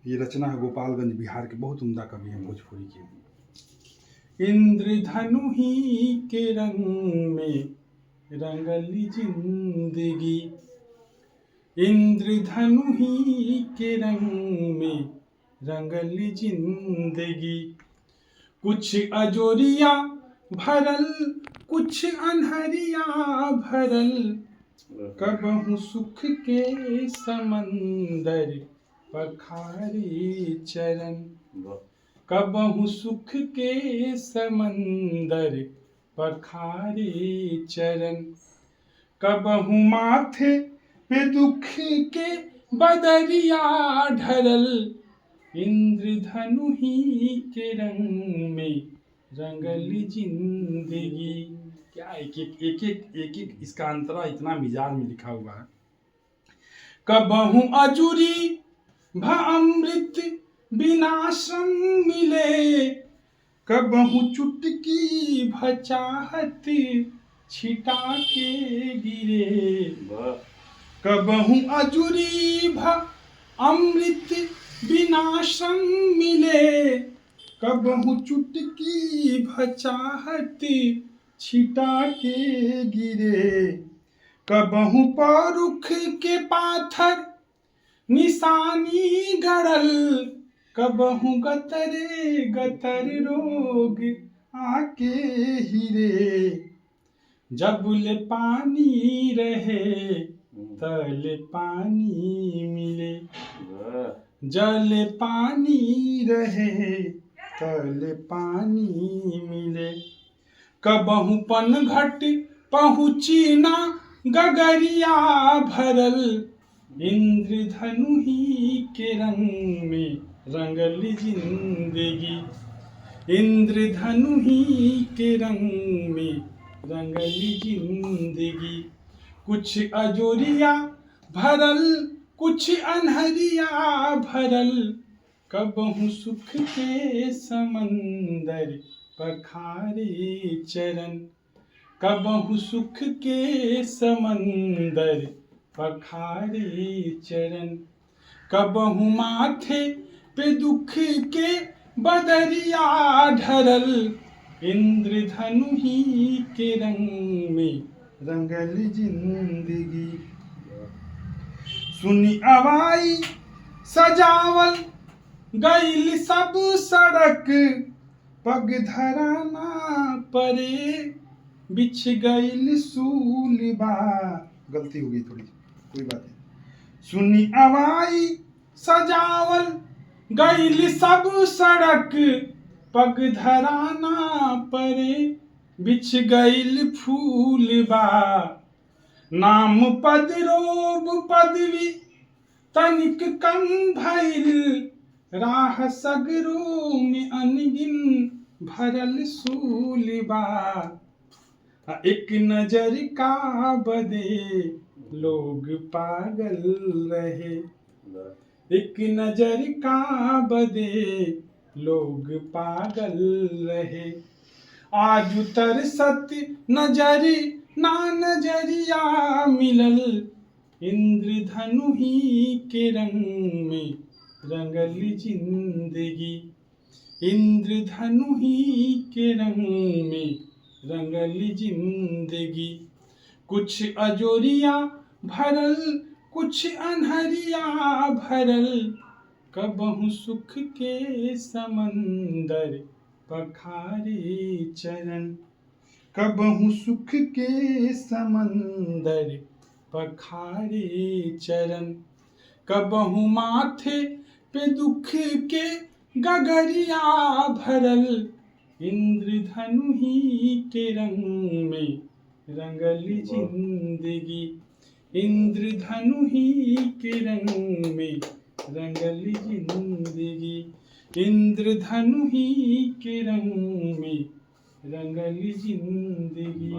ये रचना है गोपालगंज बिहार के, बहुत उम्दा कवि हैं भोजपुरी के। इंद्रधनु ही के रंग में रंगली जिंदगी, इंद्रधनु ही के रंग में रंगली जिंदगी। कुछ अजोरिया भरल कुछ अनहरिया भरल, कबहु सुख के समंदर पखारे चरण। कबहु सुख के समंदर पखारे चरण, कबहु माथे पे दुख के बदरिया ढरल, इंद्रधनु ही के रंग में रंगली जिंदगी। क्या एक इसका अंतरा इतना मिजाज में लिखा हुआ है। कबहु अजूरी भ अमृत बिना श्रम मिले, कबहु चुटकी भ चाहत छिटा के गिरे। कबहु अजूरी भ अमृत बिना श्रम मिले, कबहु चुटकी भ चाहत छिटा के गिरे। कबहु परुख के पाथर निशानी गड़ल, कबहु गतरे गतर रोग आके हिरे। जबले पानी रहे तले पानी मिले, जल पानी रहे तले पानी मिले। कबहु पनघट पहुँची ना गगरिया भरल, इंद्रधनु ही के रंग में रंगली जिंदगी। इंद्रधनु ही के रंग में रंगली जिंदगी। कुछ अजोरिया भरल कुछ अनहरिया भरल, कबहु सुख के समंदर पखारे चरण। कबहु सुख के समंदर पखारे चरण, कबहु माथे पे दुख के बदरिया ढरल, इंद्रधनु ही के रंग में रंगली जिंदगी। सुनी अवाई सजावल गईल सब सड़क, पग धराना परे बिछ गईल सूलिबा। गलती हो गई थोड़ी, कोई बात नहीं। सुनी अवाई सजावल गईल सब सड़क, पग धराना परे बिछ गईल फूलबा। नाम पद रोब पदवी तनिक कम भइल, राह सगरो में अनगिन भरल सूलिबा। एक नजर का बदे लोग पागल रहे, एक नजर का बदे लोग पागल रहे। आज तरसत नजर ना नजरिया मिलल, इंद्रधनु ही के रंग में रंगली जिंदगी। इंद्रधनु ही के रंग में रंगली जिंदगी। कुछ अजोरिया भरल कुछ अनहरिया भरल, कबहु सुख के समंदर पखारे चरण। कबहु सुख के समंदर पखारे चरण, कबहु माथे पे दुख के गगरिया भरल, इंद्रधनु ही के रंग में रंगली जिंदगी। इंद्रधनु ही के रंग में रंगली जिंदगी। इंद्रधनु ही के रंग में रंगली जिंदगी।